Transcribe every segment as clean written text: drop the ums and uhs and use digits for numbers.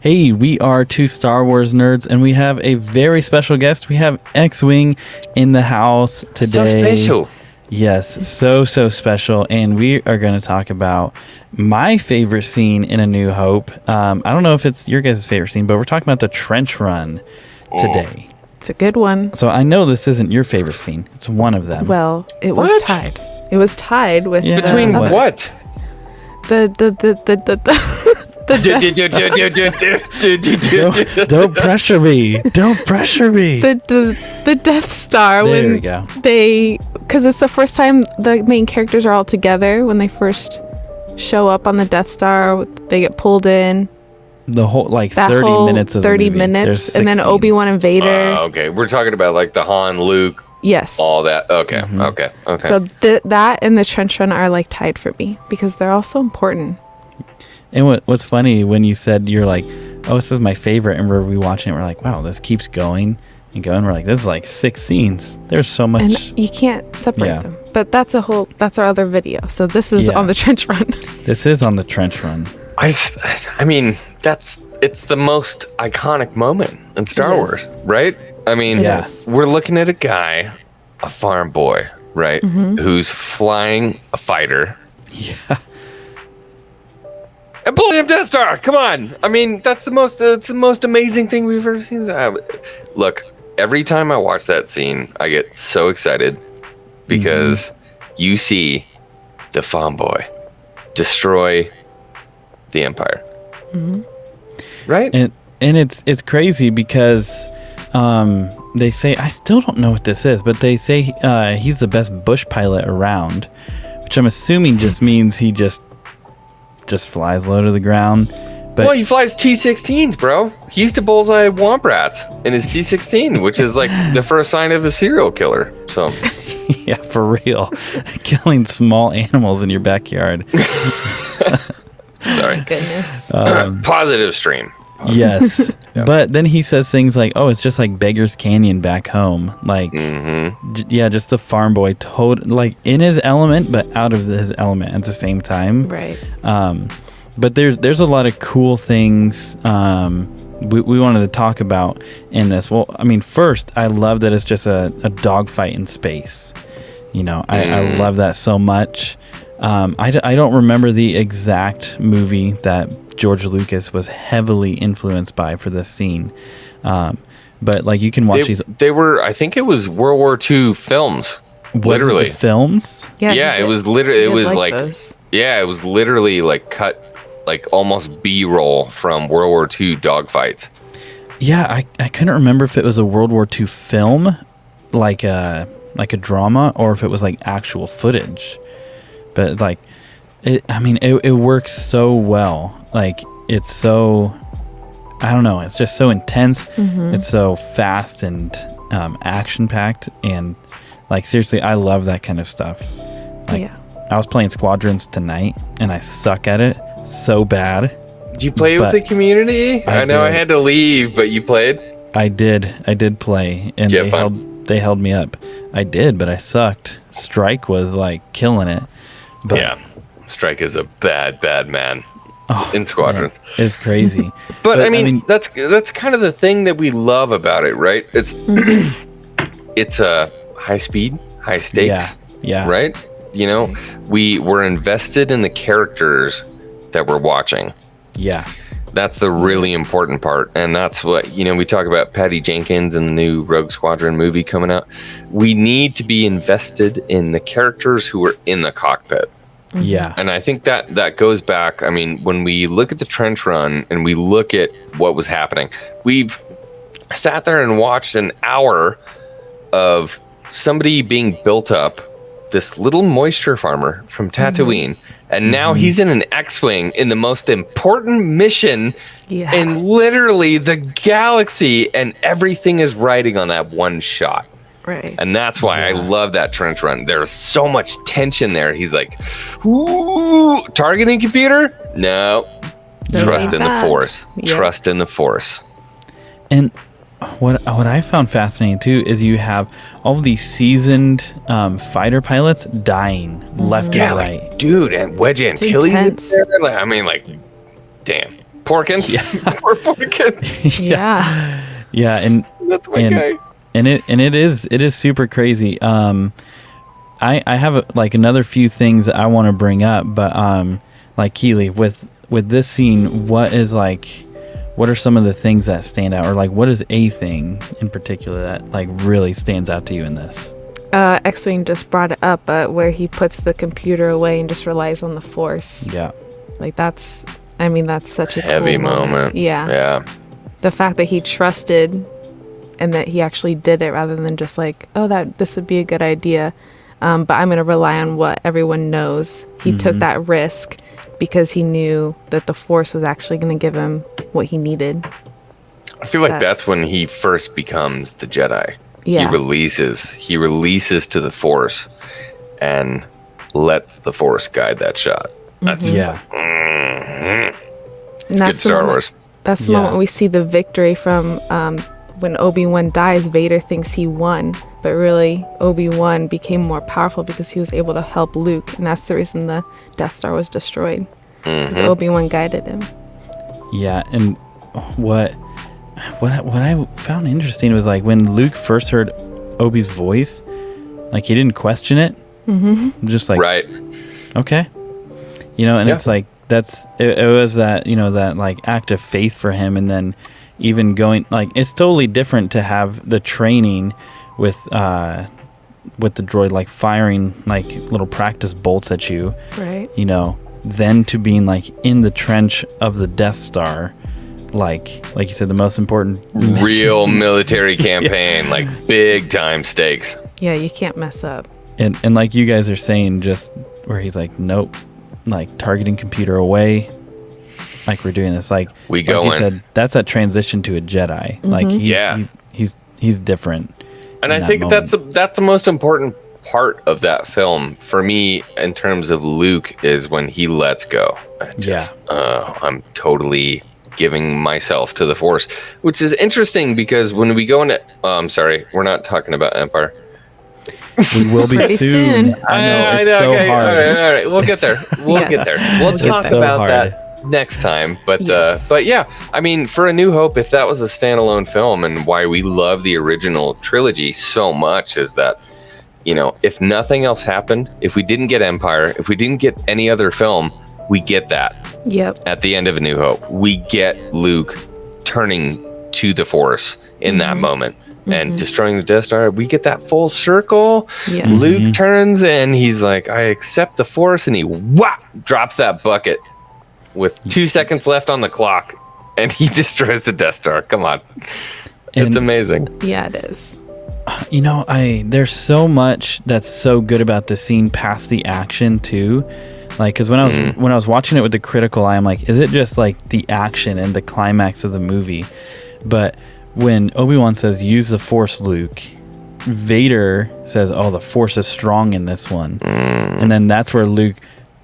Hey, we are two Star Wars nerds, and we have a very special guest. We have XWing in the house today. So special. Yes, so special. And we are going to talk about my favorite scene in A New Hope. I don't know if it's your guys' favorite scene, but we're talking about the trench run today. It's a good one. So I know this isn't your favorite scene. It's one of them. Well, it was tied. It was tied with Between what? The Don't pressure me. Don't pressure me. the Death Star. There we go. Because it's the first time the main characters are all together when they first show up on the Death Star. They get pulled in. The whole 30 minutes of 30 the movie. minutes, There's and then 6 Obi-Wan scenes. and Vader. Okay, we're talking about like the Han, Luke, Yes. all that. Okay, Mm-hmm. okay. So that and the trench run are tied for me because they're all so important. And what's funny when you said you're like, oh, this is my favorite, and we're rewatching it, we're like, wow, this keeps going and going. We're like, this is like 6 scenes. There's so much. And you can't separate them. But that's our other video. So this is on the trench run. This is on the trench run. It's the most iconic moment in Star Wars, right? I mean, Yes. we're looking at a guy, a farm boy, right, who's flying a fighter. Yeah. And blow him Death Star! Come on! I mean, it's the most amazing thing we've ever seen. Look, every time I watch that scene, I get so excited because you see the farm boy destroy the Empire. Right? And it's crazy because they say, I still don't know what this is, but they say he's the best bush pilot around, which I'm assuming just means he just flies low to the ground. But Well, he flies T-16s, bro. He used to bullseye womp rats in his T-16, which is like the first sign of a serial killer. So, yeah, for real. Killing small animals in your backyard. sorry. Goodness. Positive stream. Yes. Yeah. But then he says things like, oh, it's just like Beggar's Canyon back home. Like, just a farm boy, in his element, but out of his element at the same time. Right. But there's a lot of cool things we wanted to talk about in this. Well, I mean, first, I love that it's just a dogfight in space. I love that so much. I don't remember the exact movie that George Lucas was heavily influenced by for this scene. But you can watch these. They were, I think it was World War II films. Literally. The films? Yeah, it was literally, it was those. it was literally cut, almost B-roll from World War II dogfights. Yeah, I couldn't remember if it was a World War II film, like a drama, or if it was actual footage. But it works so well. It's so, I don't know, it's just so intense. It's so fast and action packed, and seriously, I love that kind of stuff. I was playing Squadrons tonight, and I suck at it so bad. Did you play with the community? I know I had to leave, but you played? I did play, and they held me up. I did, but I sucked. Strike was killing it. But, yeah, Strike is a bad man in Squadrons. Man, it's crazy. but I mean, that's kind of the thing that we love about it, right? It's it's a high speed, high stakes. Yeah. Right? We're invested in the characters that we're watching. Yeah. That's the really important part. And that's what, we talk about Patty Jenkins and the new Rogue Squadron movie coming out. We need to be invested in the characters who are in the cockpit. Yeah. And I think that goes back. I mean, when we look at the trench run and we look at what was happening, we've sat there and watched an hour of somebody being built up, this little moisture farmer from Tatooine. And now he's in an X-Wing in the most important mission in literally the galaxy, and everything is riding on that one shot. Right. And that's why I love that trench run. There's so much tension there. He's like, ooh, targeting computer? No. Trust in the Force. Yeah. Trust in the Force. And what I found fascinating too is you have all of these seasoned fighter pilots dying left and right. Dude, and Wedge Antilles in there. Damn. Porkins. Yeah. Poor Porkins. Yeah, and That's my guy. and it is super crazy. I have like another few things that I want to bring up, but like Keely, with this scene, what are some of the things that stand out, or like what is a thing in particular that like really stands out to you in this? XWing just brought it up, but where he puts the computer away and just relies on the Force. Yeah, Like that's such a Heavy cool moment. Yeah. The fact that he trusted and that he actually did it rather than just like, oh, this would be a good idea. But I'm going to rely on what everyone knows. He took that risk because he knew that the Force was actually going to give him what he needed. I feel like that's when he first becomes the Jedi. Yeah. He releases to the Force and lets the Force guide that shot. That's just like, it's good Star Wars. That's the moment we see the victory from when Obi-Wan dies. Vader thinks he won, but really Obi-Wan became more powerful because he was able to help Luke, and that's the reason the Death Star was destroyed. Because Obi-Wan guided him. Yeah, and what I found interesting was like when Luke first heard Obi's voice, like he didn't question it. Just like, right. Okay. And it's like it was that, that like act of faith for him, and then even going like it's totally different to have the training with the droid like firing like little practice bolts at you. Right. Then to being like in the trench of the Death Star, like you said, the most important real military campaign, like big time stakes. Yeah, you can't mess up. And like you guys are saying, just where he's like, nope, like targeting computer away, like we're doing this, like we go like you in. said, that's that transition to a Jedi. Like he's different. And I think that's the most important part of that film for me in terms of Luke is when he lets go. I'm totally giving myself to the Force, which is interesting because when we go into sorry, we're not talking about Empire. We will be soon. I know, it's so okay. hard. All right, we'll get there. We'll get there. We'll talk about that next time. But but yeah, I mean, for A New Hope, if that was a standalone film, and why we love the original trilogy so much is that, if nothing else happened, if we didn't get Empire, if we didn't get any other film, we get that. Yep. At the end of A New Hope, we get Luke turning to the Force in that moment. And destroying the Death Star, we get that full circle. Yes. Luke turns and he's like, I accept the Force, and he drops that bucket with 2 seconds left on the clock, and he destroys the Death Star. Come on. It's amazing. Yeah, it is. There's so much that's so good about the scene past the action too. Like, because when I was watching it with the critical eye, I'm like, is it just like the action and the climax of the movie? But when Obi-Wan says, use the Force, Luke, Vader says, oh, the Force is strong in this one. And then that's where Luke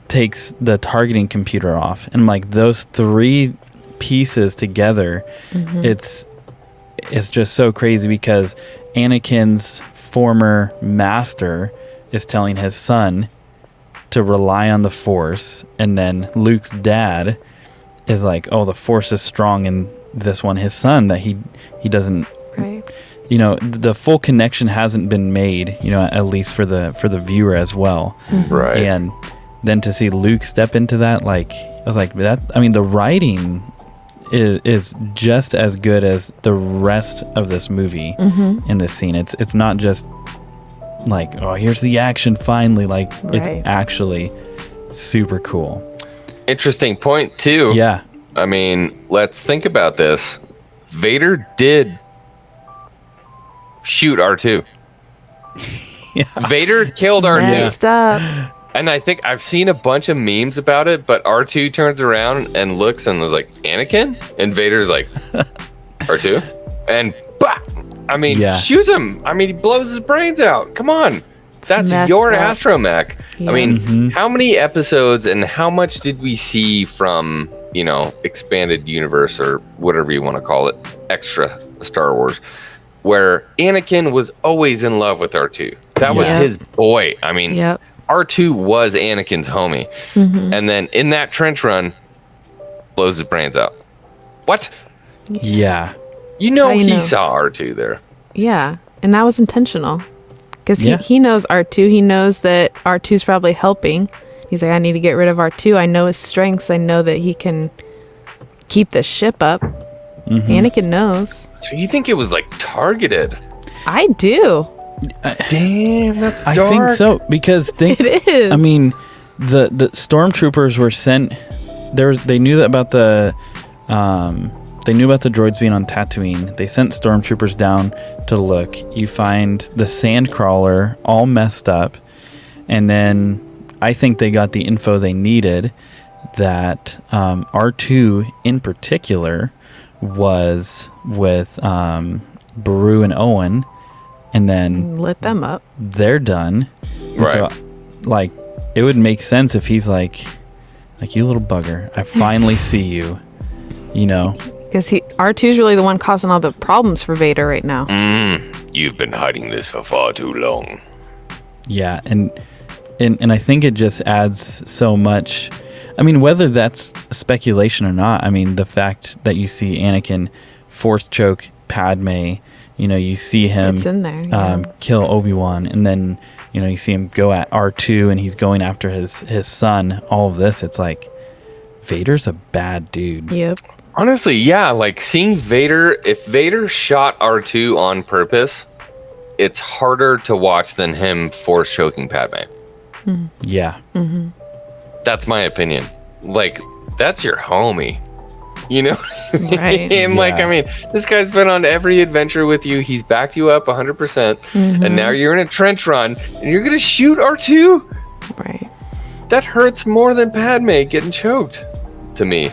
takes the targeting computer off. And like those three pieces together, it's just so crazy because Anakin's former master is telling his son to rely on the Force. And then Luke's dad is like, oh, the Force is strong in this one, his son, that he doesn't, right. The full connection hasn't been made, at least for the viewer as well. Right. And then to see Luke step into that, like, I was like, that, I mean, the writing is just as good as the rest of this movie in this scene. It's not just like, oh, here's the action finally, like it's actually super cool. Interesting point too. Yeah. I mean, let's think about this. Vader did shoot R2. Vader killed R2. Messed up. And I think I've seen a bunch of memes about it, but R2 turns around and looks and was like, Anakin? And Vader's like, R2? And bah! I mean, shoots him. I mean, he blows his brains out. Come on. That's your astromech. Yeah. I mean, how many episodes and how much did we see from, expanded universe or whatever you want to call it, extra Star Wars, where Anakin was always in love with R2. That was his boy. I mean, R2 was Anakin's homie. And then in that trench run, blows his brains out. What? Yeah. You know how you he know. saw R2 there. Yeah, and that was intentional. Because Yeah. he knows R2. He knows that R2's probably helping. He's like, I need to get rid of R2. I know his strengths. I know that he can keep the ship up. Anakin knows. So you think it was like targeted? I do. Damn, that's I think so because It is. I mean, the stormtroopers were sent. They knew that about the they knew about the droids being on Tatooine. They sent stormtroopers down to look. You find the sand crawler all messed up, and then I think they got the info they needed that R2 in particular was with Beru and Owen, and then Lit them up. they're done. And Right. So, like, it would make sense if he's like, you little bugger, I finally see you. You know? Because R2's really the one causing all the problems for Vader right now. You've been hiding this for far too long. Yeah, and I think it just adds so much. I mean, whether that's speculation or not, I mean, the fact that you see Anakin force choke Padme, you know, you see him It's in there. Yeah. kill Obi-Wan, and then, you know, you see him go at R2 and he's going after his son. All of this, it's like, Vader's a bad dude. Yep. Honestly, yeah, like seeing Vader, if Vader shot R2 on purpose, it's harder to watch than him force choking Padme. Yeah. That's my opinion. Like, that's your homie. You know? Right. And like, Yeah. I mean, this guy's been on every adventure with you. He's backed you up 100%. And now you're in a trench run and you're going to shoot R2? Right. That hurts more than Padme getting choked to me.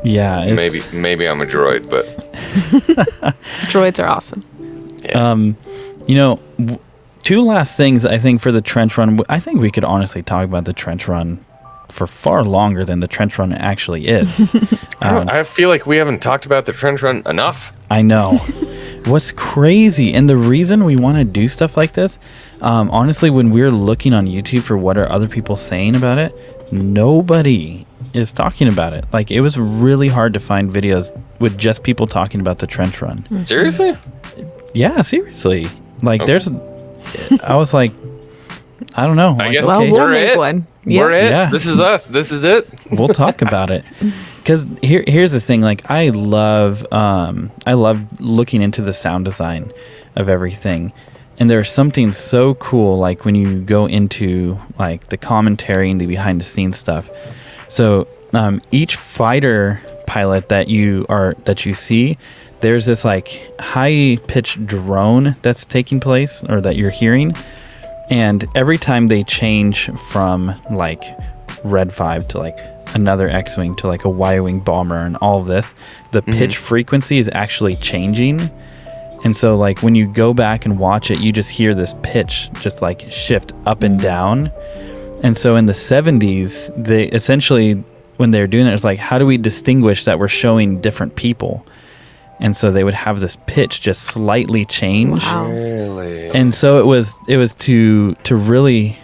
Yeah. It's, Maybe I'm a droid, but Droids are awesome. You know, two last things I think for the trench run. I think we could honestly talk about the trench run for far longer than the trench run actually is. I feel like we haven't talked about the trench run enough. I know. What's crazy, and the reason we want to do stuff like this, honestly, when we're looking on YouTube for what are other people saying about it, nobody is talking about it. Like, it was really hard to find videos with just people talking about the trench run. Seriously? Yeah, seriously. Like, Okay. I was like, I don't know. I Like, guess Well, okay, we'll we're make it. one. We're it. Yeah. This is us. This is it. we'll talk about it. Because here's the thing. Like, I love looking into the sound design of everything. And there's something so cool, like when you go into like the commentary and the behind the scenes stuff. So each fighter pilot that you see, there's this like high pitched drone that's taking place or that you're hearing. And every time they change from like Red 5 to like another X-Wing to like a Y-Wing bomber and all of this, the pitch frequency is actually changing. And so like when you go back and watch it, you just hear this pitch just like shift up and down. And so in the 70s, they essentially, when they were doing it, it's like, how do we distinguish that we're showing different people? And so they would have this pitch just slightly change. Wow. Really? And so it was to really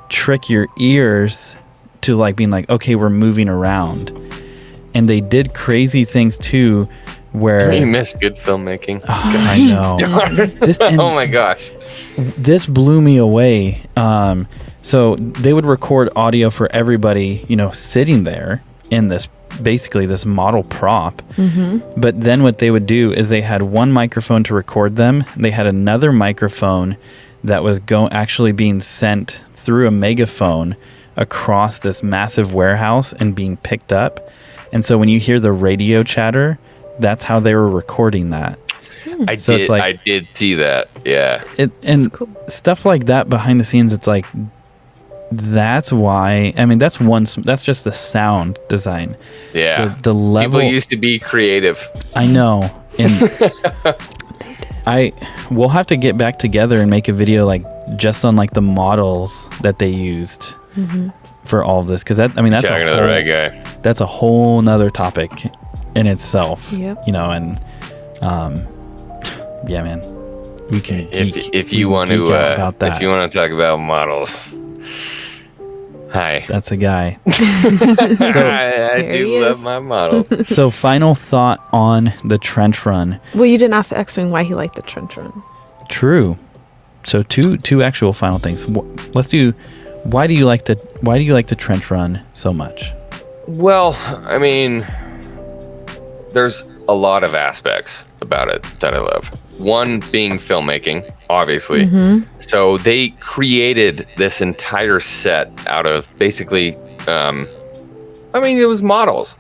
trick your ears to like being like, okay, we're moving around. And they did crazy things too, where You miss good filmmaking. I know. Oh my gosh. This blew me away. So they would record audio for everybody, you know, sitting there in this basically this model prop. But then what they would do is they had one microphone to record them. They had another microphone that was actually being sent through a megaphone across this massive warehouse and being picked up. And so when you hear the radio chatter, that's how they were recording that. I So did. it's like- I did see that. Yeah. And cool. stuff like that behind the scenes, it's like, that's why. I mean, that's just the sound design. Yeah. The level. People used to be creative. I know, and we'll have to get back together and make a video like just on like the models that they used for all of this, because that's Talking to the right guy. that's a whole nother topic in itself. Yep. You know, and yeah, man, we can If you want to about that. if you want to talk about models, Hi. That's a guy. I There he do love is. my models. So final thought on the trench run. Well, you didn't ask the X-Wing why he liked the trench run. True. So two actual final things. Let's do. Why do you like the trench run so much? Well, I mean, there's a lot of aspects about it that I love. One being filmmaking, obviously. So they created this entire set out of basically, it was models.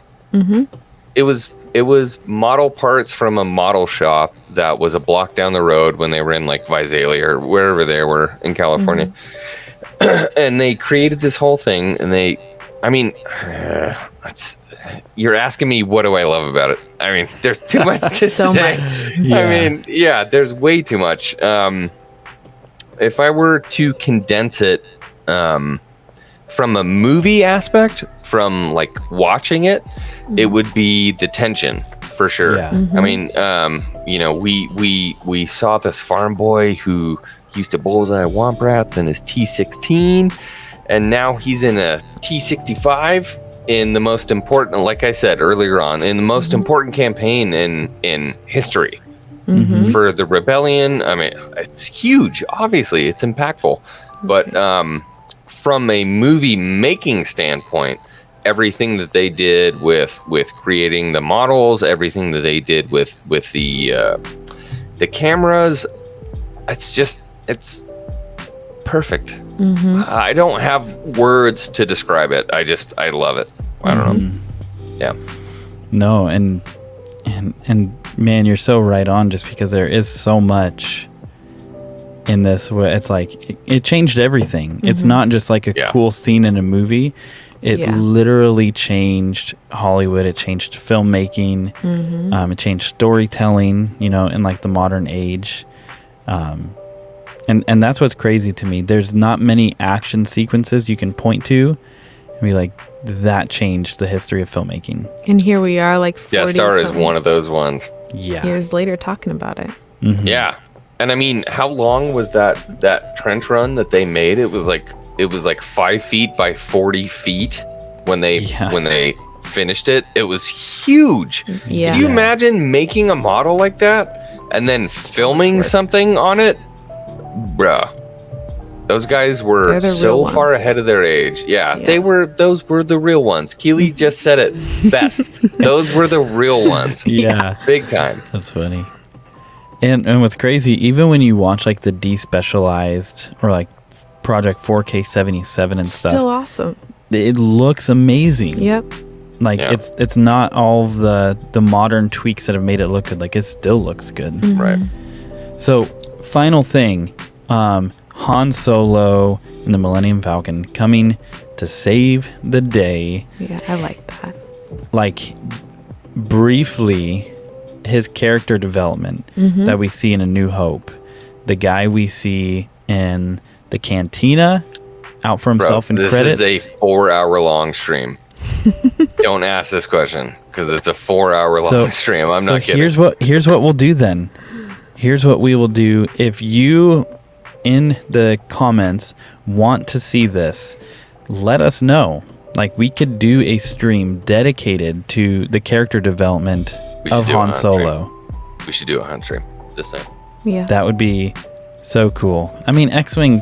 It was model parts from a model shop that was a block down the road when they were in like Visalia or wherever they were in California. And they created this whole thing, and you're asking me what do I love about it. I mean, there's too much to So say. much. Yeah. I mean, yeah, there's way too much. If I were to condense it from a movie aspect, from like watching it, it would be the tension for sure. Yeah. I mean, we saw this farm boy who used to bullseye womp rats in his T16, and now he's in a T65 in the most important, like I said earlier on, in the most important campaign in history for the rebellion. I mean, it's huge. Obviously, it's impactful, but from a movie making standpoint, everything that they did with creating the models, everything that they did with the cameras, it's perfect. I don't have words to describe it. I love it. I don't know. Yeah. No, and man, you're so right on. Just because there is so much in this, where it's like it changed everything. It's not just like a cool scene in a movie. It literally changed Hollywood. It changed filmmaking. It changed storytelling. In like the modern age. And that's what's crazy to me. There's not many action sequences you can point to and be like, that changed the history of filmmaking. And here we are, like 40 Star is something one of those ones. Yeah. years later talking about it. Yeah. And I mean, how long was that trench run that they made? It was like 5 feet by 40 feet when they finished it. It was huge. Yeah. Can you imagine making a model like that and then filming something on it? Bruh. Those guys were They're the so real far ones. ahead of their age. Yeah, Yeah. those were the real ones. Keely just said it best. Those were the real ones. Yeah. Big time. That's funny. And what's crazy, even when you watch like the despecialized or like Project 4K 77 and Still stuff, awesome. it looks amazing. Yep. Like Yeah. it's not all of the modern tweaks that have made it look good. Like it still looks good. Right. So final thing, Han Solo and the Millennium Falcon coming to save the day. Yeah, I like that. Like briefly, his character development that we see in A New Hope, the guy we see in the cantina out for himself in this credits. is a 4-hour long stream. Don't ask this question because it's a 4-hour long stream. I'm not kidding. Here's what we'll do then. Here's what we will do. If you in the comments want to see this, let us know. Like we could do a stream dedicated to the character development We should of do a Han hunt Solo. We should do a hunt stream this time. Yeah. That would be so cool. I mean, X-Wing,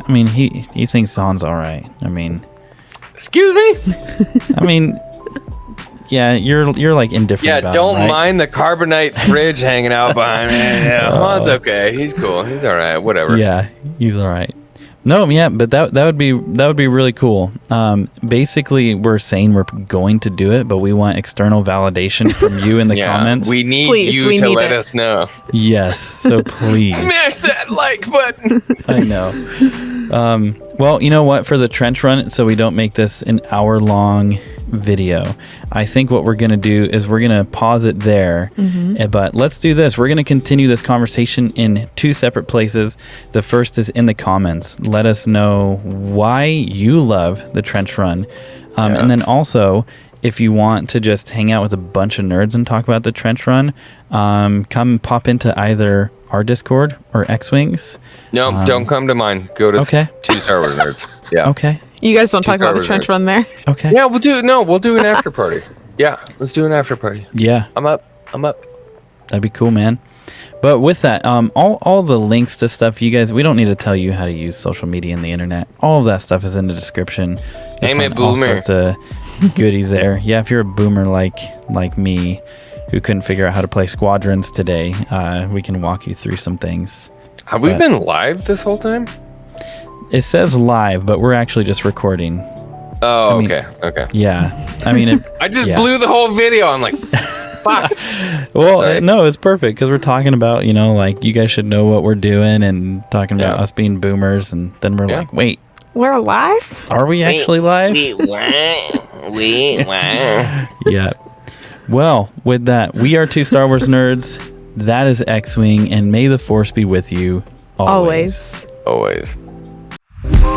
I mean, he thinks Han's all right. I mean, Excuse me? yeah, you're like indifferent Yeah, about don't him, right? mind the carbonite fridge hanging out behind me. Yeah, Han's okay. He's cool. He's all right. Whatever. Yeah, he's all right. No, yeah, but that would be really cool. Basically, we're saying we're going to do it, but we want external validation from you in the comments. We need Please, you we to need let it. us know. Yes, so please. Smash that like button. I know. Well, you know what? For the trench run, so we don't make this an hour-long video, I think what we're going to do is we're going to pause it there. But let's do this. We're going to continue this conversation in 2 separate places. The first is in the comments. Let us know why you love the trench run. And then also, if you want to just hang out with a bunch of nerds and talk about the trench run, come pop into either our Discord or XWing's. No, don't come to mine. Go to Okay. 2 Star Wars Nerds. Yeah. Okay. You guys don't talk Star about the Wars trench nerds. run there. Okay. Yeah, we'll do an after party. Yeah, let's do an after party. Yeah. I'm up. That'd be cool, man. But with that, all the links to stuff, you guys, we don't need to tell you how to use social media and the internet. All of that stuff is in the description. You'll I'm a find all boomer. sorts of goodies there. Yeah, if you're a boomer like me, who couldn't figure out how to play Squadrons today, we can walk you through some things. Have we But- been live this whole time? It says live, but we're actually just recording. Oh, I mean- okay. Yeah, I mean, I just yeah. blew the whole video. I'm like, fuck. Well, Sorry. no, it's perfect because we're talking about, like, you guys should know what we're doing and talking about Yeah. us being boomers, and then we're Yeah. like, wait, We're alive? are we actually live? Wait. Yeah. Well, with that, we are two Star Wars nerds. That is X-Wing, and may the Force be with you always. Always. Always.